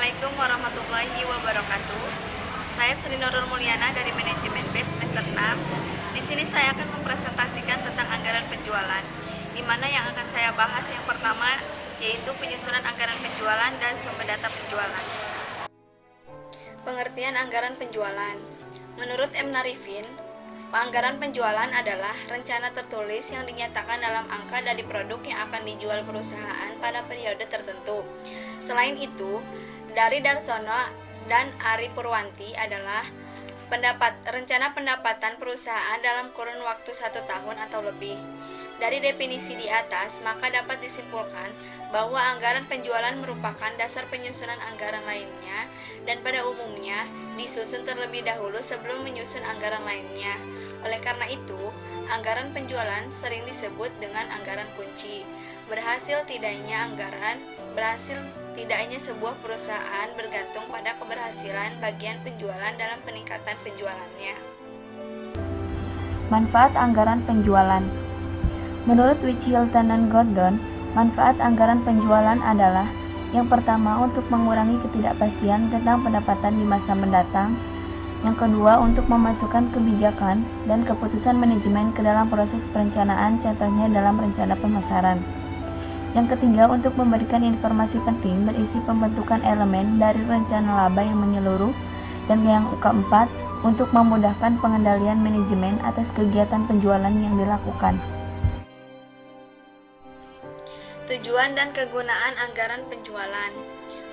Assalamualaikum warahmatullahi wabarakatuh. Saya Sri Nurul Mulyana dari Manajemen B semester 6. Di sini saya akan mempresentasikan tentang anggaran penjualan, di mana yang akan saya bahas yang pertama yaitu penyusunan anggaran penjualan dan sumber data penjualan. Pengertian anggaran penjualan. Menurut M. Narifin, anggaran penjualan adalah rencana tertulis yang dinyatakan dalam angka dari produk yang akan dijual perusahaan pada periode tertentu. Selain itu, dari Darsono dan Ari Purwanti adalah rencana pendapatan perusahaan dalam kurun waktu 1 tahun atau lebih. Dari definisi di atas, maka dapat disimpulkan bahwa anggaran penjualan merupakan dasar penyusunan anggaran lainnya dan pada umumnya disusun terlebih dahulu sebelum menyusun anggaran lainnya. Oleh karena itu, anggaran penjualan sering disebut dengan anggaran kunci. Berhasil tidaknya sebuah perusahaan bergantung pada keberhasilan bagian penjualan dalam peningkatan penjualannya. Manfaat anggaran penjualan. Menurut Hilton dan Gordon, manfaat anggaran penjualan adalah yang pertama untuk mengurangi ketidakpastian tentang pendapatan di masa mendatang, yang kedua untuk memasukkan kebijakan dan keputusan manajemen ke dalam proses perencanaan, contohnya dalam rencana pemasaran. Yang ketiga untuk memberikan informasi penting berisi pembentukan elemen dari rencana laba yang menyeluruh, dan yang keempat untuk memudahkan pengendalian manajemen atas kegiatan penjualan yang dilakukan. Tujuan dan kegunaan anggaran penjualan.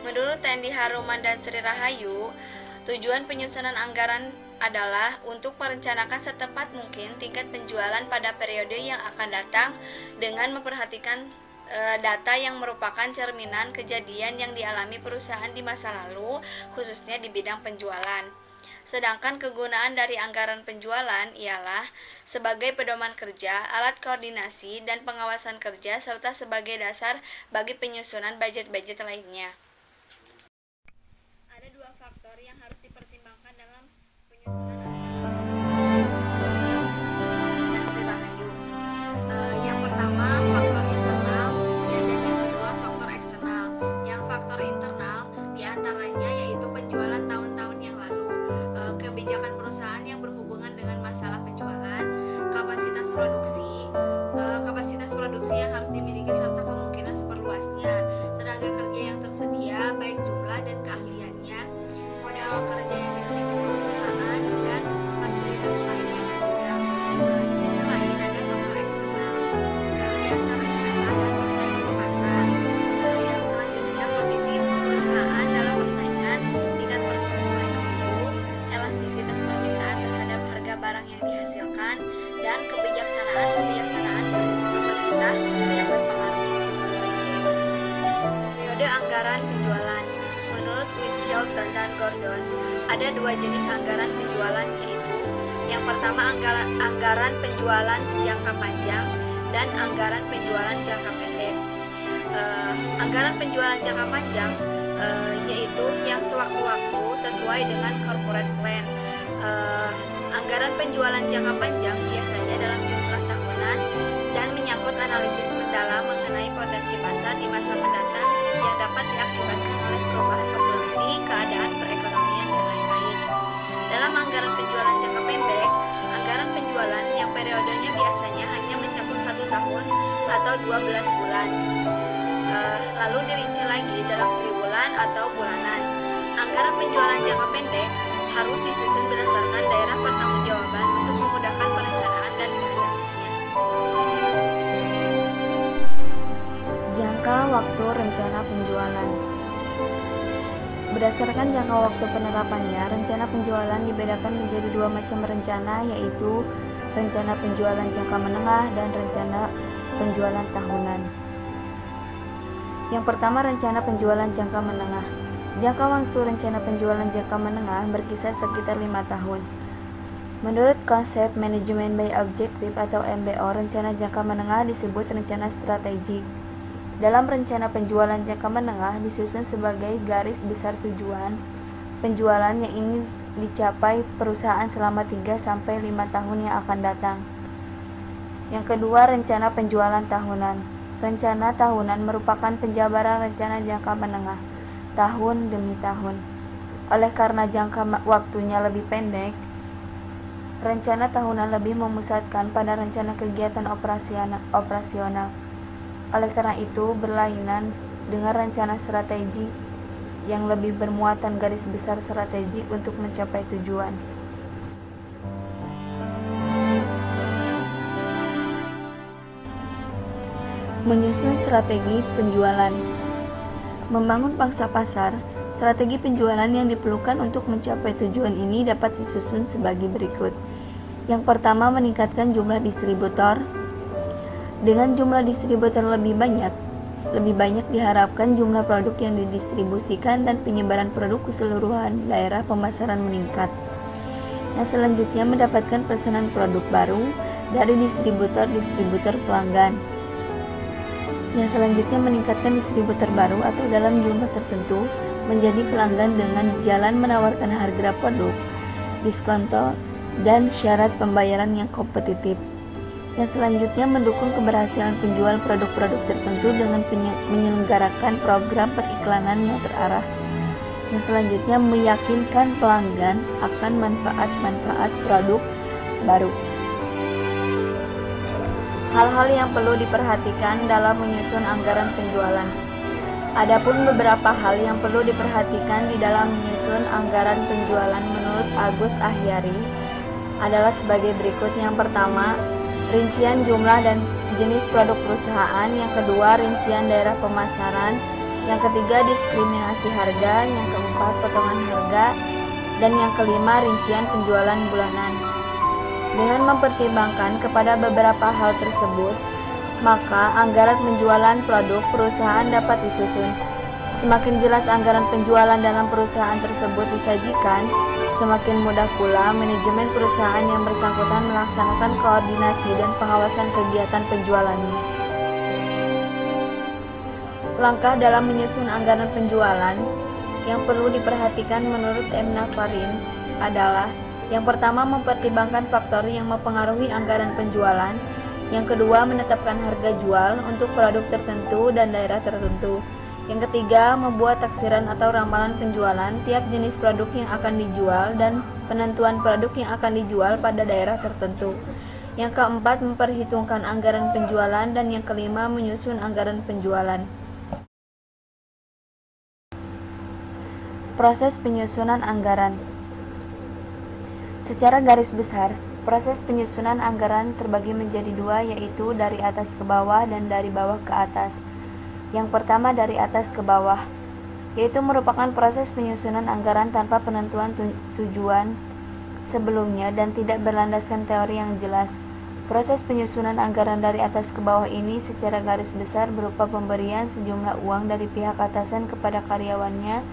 Menurut Tendi Haruman dan Sri Rahayu, tujuan penyusunan anggaran adalah untuk merencanakan setepat mungkin tingkat penjualan pada periode yang akan datang dengan memperhatikan data yang merupakan cerminan kejadian yang dialami perusahaan di masa lalu, khususnya di bidang penjualan. Sedangkan kegunaan dari anggaran penjualan ialah sebagai pedoman kerja, alat koordinasi dan pengawasan kerja, serta sebagai dasar bagi penyusunan budget-budget lainnya. Ada dua faktor yang harus dipertimbangkan dalam penyusunan anggaran Sri Rahayu. Yang pertama faktor internal dan yang kedua faktor eksternal. Yang faktor internal diantaranya yaitu penjualan tahun-tahun yang lalu, kebijakan perusahaan yang berhubungan dengan masalah penjualan, kapasitas produksi yang harus dimiliki serta kemungkinan seperluasnya, tenaga kerja yang tersedia baik jumlah dan keahliannya, modal kerja yang dimiliki perusahaan, dan fasilitas lain yang menunjang. Di sisi lain ada faktor eksternal, diantaranya keadaan persaingan di pasar. Yang selanjutnya posisi perusahaan dalam persaingan, tingkat pertumbuhan penduduk, elastisitas permintaan terhadap harga barang yang dihasilkan, dan kebijaksanaan pemerintah yang berpengaruh. Periode anggaran penjualan. Menurut Hilton dan Gordon, ada dua jenis anggaran penjualan, yaitu yang pertama anggaran penjualan jangka panjang dan anggaran penjualan jangka pendek. Anggaran penjualan jangka panjang yaitu yang sewaktu-waktu sesuai dengan corporate plan. Anggaran penjualan jangka panjang biasanya dalam jumlah tahunan dan menyangkut analisis mendalam mengenai potensi pasar di masa mendatang yang dapat diakibatkan oleh perubahan populasi, keadaan perekonomian, dan lain-lain. Dalam anggaran penjualan jangka pendek, anggaran penjualan yang periodenya biasanya hanya mencakup 1 tahun atau 12 bulan. Lalu dirinci lagi dalam triwulan atau bulanan. Anggaran penjualan jangka pendek harus disusun berdasarkan daerah pertanggungjawaban untuk memudahkan perencanaan dan pengendaliannya. Jangka waktu rencana penjualan. Berdasarkan jangka waktu penerapannya, rencana penjualan dibedakan menjadi dua macam rencana, yaitu rencana penjualan jangka menengah dan rencana penjualan tahunan. Yang pertama, rencana penjualan jangka menengah. Jangka waktu rencana penjualan jangka menengah berkisar sekitar 5 tahun. Menurut konsep manajemen by objective atau MBO, rencana jangka menengah disebut rencana strategik. Dalam rencana penjualan jangka menengah disusun sebagai garis besar tujuan penjualan yang ingin dicapai perusahaan selama 3-5 tahun yang akan datang. Yang kedua, rencana penjualan tahunan. Rencana tahunan merupakan penjabaran rencana jangka menengah. tahun demi tahun. Oleh karena jangka waktunya lebih pendek, rencana tahunan lebih memusatkan pada rencana kegiatan operasional. Oleh karena itu, berlainan dengan rencana strategi yang lebih bermuatan garis besar strategi untuk mencapai tujuan. Menyusun strategi penjualan. Membangun pangsa pasar, strategi penjualan yang diperlukan untuk mencapai tujuan ini dapat disusun sebagai berikut. Yang pertama, meningkatkan jumlah distributor. Dengan jumlah distributor lebih banyak diharapkan jumlah produk yang didistribusikan dan penyebaran produk keseluruhan daerah pemasaran meningkat. Yang selanjutnya, mendapatkan pesanan produk baru dari distributor pelanggan. Yang selanjutnya, meningkatkan distributor baru atau dalam jumlah tertentu menjadi pelanggan dengan jalan menawarkan harga produk, diskonto, dan syarat pembayaran yang kompetitif. Yang selanjutnya, mendukung keberhasilan penjual produk-produk tertentu dengan menyelenggarakan program periklanan yang terarah. Yang selanjutnya, meyakinkan pelanggan akan manfaat-manfaat produk baru. Hal-hal yang perlu diperhatikan dalam menyusun anggaran penjualan. Adapun beberapa hal yang perlu diperhatikan di dalam menyusun anggaran penjualan menurut Agus Ahyari adalah sebagai berikut. Yang pertama, rincian jumlah dan jenis produk perusahaan. Yang kedua, rincian daerah pemasaran. Yang ketiga, diskriminasi harga. Yang keempat, potongan harga. Dan yang kelima, rincian penjualan bulanan. Dengan mempertimbangkan kepada beberapa hal tersebut, maka anggaran penjualan produk perusahaan dapat disusun. Semakin jelas anggaran penjualan dalam perusahaan tersebut disajikan, semakin mudah pula manajemen perusahaan yang bersangkutan melaksanakan koordinasi dan pengawasan kegiatan penjualannya. Langkah dalam menyusun anggaran penjualan yang perlu diperhatikan menurut M. Nafarin adalah: yang pertama, mempertimbangkan faktor yang mempengaruhi anggaran penjualan. Yang kedua, menetapkan harga jual untuk produk tertentu dan daerah tertentu. Yang ketiga, membuat taksiran atau ramalan penjualan tiap jenis produk yang akan dijual dan penentuan produk yang akan dijual pada daerah tertentu. Yang keempat, memperhitungkan anggaran penjualan. Dan yang kelima, menyusun anggaran penjualan. Proses penyusunan anggaran. Secara garis besar, proses penyusunan anggaran terbagi menjadi dua, yaitu dari atas ke bawah dan dari bawah ke atas. Yang pertama, dari atas ke bawah, yaitu merupakan proses penyusunan anggaran tanpa penentuan tujuan sebelumnya dan tidak berlandaskan teori yang jelas. Proses penyusunan anggaran dari atas ke bawah ini secara garis besar berupa pemberian sejumlah uang dari pihak atasan kepada karyawannya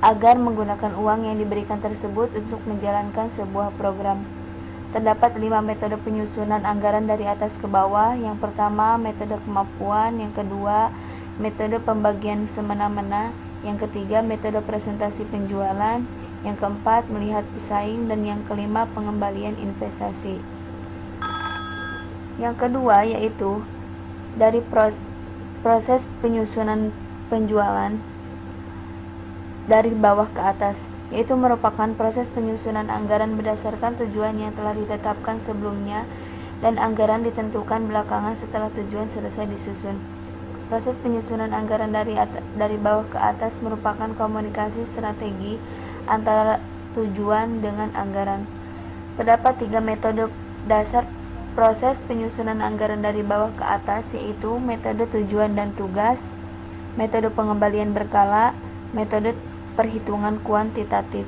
agar menggunakan uang yang diberikan tersebut untuk menjalankan sebuah program. Terdapat 5 metode penyusunan anggaran dari atas ke bawah. Yang pertama, metode kemampuan. Yang kedua, metode pembagian semena-mena. Yang ketiga, metode presentasi penjualan. Yang keempat, melihat pesaing. Dan yang kelima, pengembalian investasi. Yang kedua, yaitu dari proses penyusunan penjualan dari bawah ke atas, yaitu merupakan proses penyusunan anggaran berdasarkan tujuan yang telah ditetapkan sebelumnya dan anggaran ditentukan belakangan setelah tujuan selesai disusun. Proses penyusunan anggaran dari bawah ke atas merupakan komunikasi strategi antara tujuan dengan anggaran. Terdapat 3 metode dasar proses penyusunan anggaran dari bawah ke atas, yaitu metode tujuan dan tugas, metode pengembalian berkala, metode perhitungan kuantitatif.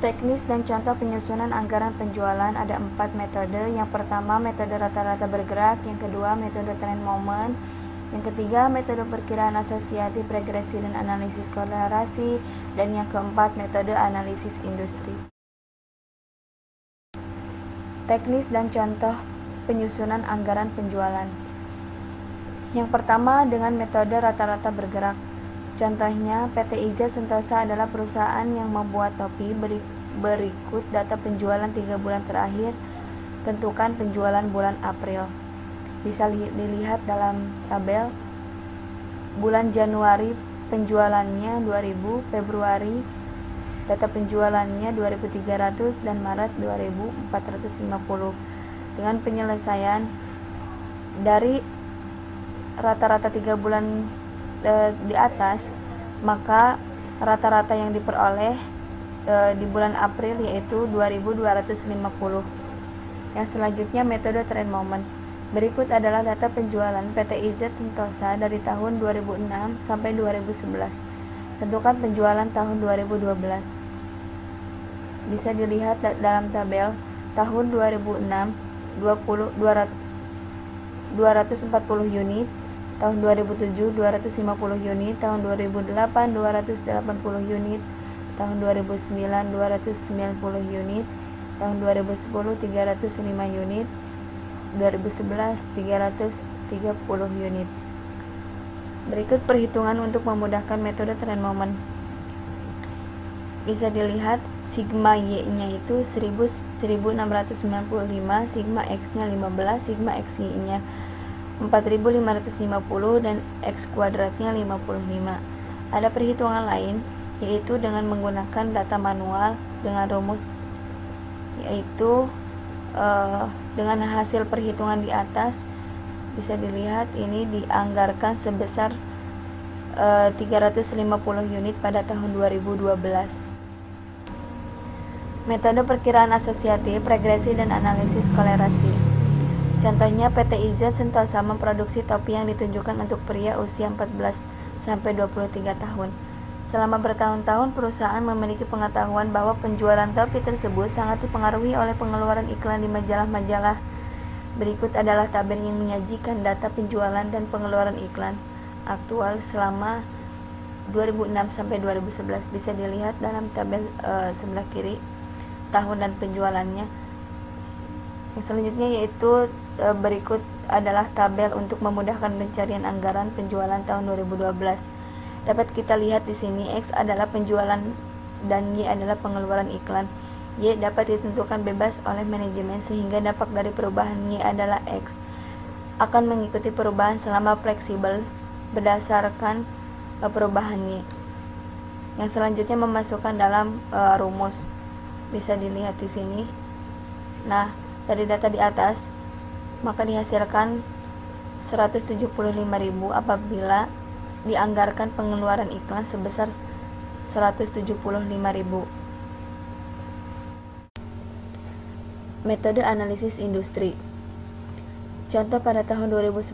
Teknis dan contoh penyusunan anggaran penjualan ada 4 metode. Yang pertama, metode rata-rata bergerak. Yang kedua, metode trend moment. Yang ketiga, metode perkiraan asosiatif, regresi dan analisis korelasi. Dan yang keempat, metode analisis industri. Teknis dan contoh penyusunan anggaran penjualan. Yang pertama, dengan metode rata-rata bergerak. Contohnya, PT Ijaz Sentosa adalah perusahaan yang membuat topi. Berikut data penjualan 3 bulan terakhir. Tentukan penjualan bulan April. Bisa dilihat dalam tabel. Bulan Januari penjualannya 2000, Februari data penjualannya 2300, dan Maret 2450. Dengan penyelesaian dari rata-rata 3 bulan di atas, maka rata-rata yang diperoleh di bulan April yaitu 2250. Yang selanjutnya metode trend moment. Berikut adalah data penjualan PT IZ Sentosa dari tahun 2006 sampai 2011. Tentukan penjualan tahun 2012. Bisa dilihat dalam tabel. Tahun 2006 240 unit, tahun 2007 250 unit, tahun 2008 280 unit, tahun 2009 290 unit, tahun 2010 305 unit, 2011 330 unit. Berikut perhitungan untuk memudahkan metode trend moment. Bisa dilihat sigma Y-nya itu 1695, sigma X-nya 15, sigma XY-nya 4550, dan X kuadratnya 55. Ada perhitungan lain, yaitu dengan menggunakan data manual dengan rumus, yaitu dengan hasil perhitungan di atas bisa dilihat ini dianggarkan sebesar 350 unit pada tahun 2012. Metode perkiraan asosiatif, regresi, dan analisis kolerasi. Contohnya PT IZ Sentosa memproduksi topi yang ditunjukkan untuk pria usia 14 sampai 23 tahun. Selama bertahun-tahun perusahaan memiliki pengetahuan bahwa penjualan topi tersebut sangat dipengaruhi oleh pengeluaran iklan di majalah-majalah. Berikut adalah tabel yang menyajikan data penjualan dan pengeluaran iklan aktual selama 2006 sampai 2011. Bisa dilihat dalam tabel sebelah kiri tahun dan penjualannya. Yang selanjutnya yaitu berikut adalah tabel untuk memudahkan pencarian anggaran penjualan tahun 2012. Dapat kita lihat di sini X adalah penjualan dan Y adalah pengeluaran iklan. Y dapat ditentukan bebas oleh manajemen sehingga dampak dari perubahan Y adalah X akan mengikuti perubahan selama fleksibel berdasarkan perubahan Y. Yang selanjutnya memasukkan dalam rumus. Bisa dilihat di sini. Nah, dari data di atas maka dihasilkan 175.000 apabila dianggarkan pengeluaran iklan sebesar 175.000. Metode analisis industri. Contoh pada tahun 2010,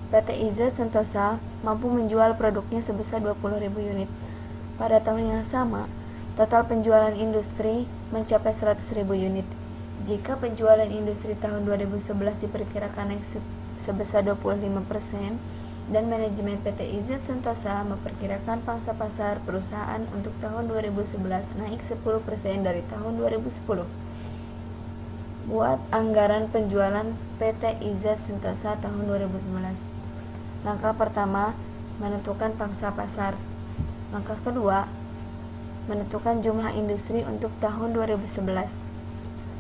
PT IZ Sentosa mampu menjual produknya sebesar 20.000 unit. Pada tahun yang sama, total penjualan industri mencapai 100.000 unit. Jika penjualan industri tahun 2011 diperkirakan naik sebesar 25% dan manajemen PT IZ Sentosa memperkirakan pangsa pasar perusahaan untuk tahun 2011 naik 10% dari tahun 2010. Buat anggaran penjualan PT IZ Sentosa tahun 2011. Langkah pertama, menentukan pangsa pasar. Langkah kedua, menentukan jumlah industri untuk tahun 2011.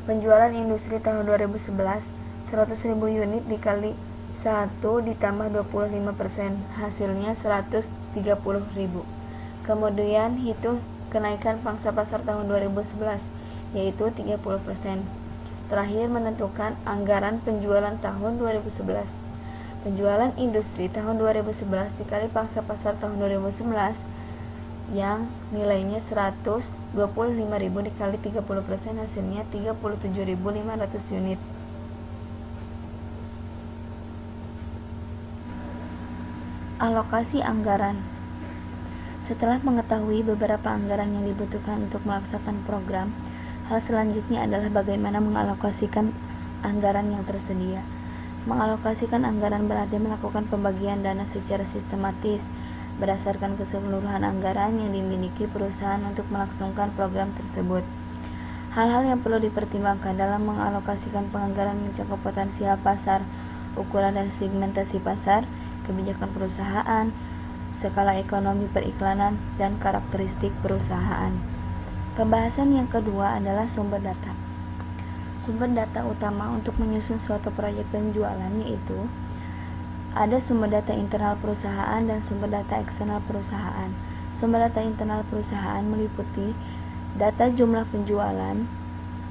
Penjualan industri tahun 2011 100.000 unit dikali 1 ditambah 25%, hasilnya 130.000. Kemudian hitung kenaikan pangsa pasar tahun 2011 yaitu 30%. Terakhir menentukan anggaran penjualan tahun 2011. Penjualan industri tahun 2011 dikali pangsa pasar tahun 2011 yang nilainya 125.000 dikali 30% hasilnya 37.500 unit. Alokasi anggaran. Setelah mengetahui beberapa anggaran yang dibutuhkan untuk melaksanakan program, hal selanjutnya adalah bagaimana mengalokasikan anggaran yang tersedia. Mengalokasikan anggaran berarti melakukan pembagian dana secara sistematis berdasarkan keseluruhan anggaran yang dimiliki perusahaan untuk melangsungkan program tersebut. Hal-hal yang perlu dipertimbangkan dalam mengalokasikan penganggaran mencakup potensial pasar, ukuran dan segmentasi pasar, kebijakan perusahaan, skala ekonomi periklanan, dan karakteristik perusahaan. Pembahasan yang kedua adalah sumber data. Sumber data utama untuk menyusun suatu proyek penjualan yaitu Ada sumber data internal perusahaan dan sumber data eksternal perusahaan. Sumber data internal perusahaan meliputi data jumlah penjualan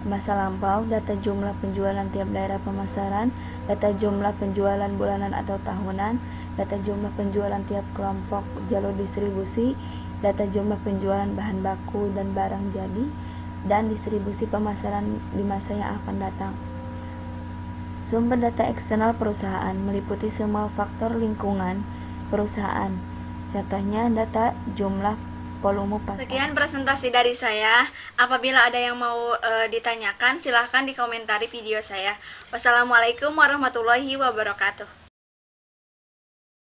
masa lampau, data jumlah penjualan tiap daerah pemasaran, data jumlah penjualan bulanan atau tahunan, data jumlah penjualan tiap kelompok jalur distribusi, data jumlah penjualan bahan baku dan barang jadi, dan distribusi pemasaran di masa yang akan datang. Sumber data eksternal perusahaan meliputi semua faktor lingkungan perusahaan. Contohnya data jumlah volume pasar. Sekian presentasi dari saya. Apabila ada yang mau ditanyakan, silahkan dikomentari video saya. Wassalamualaikum warahmatullahi wabarakatuh.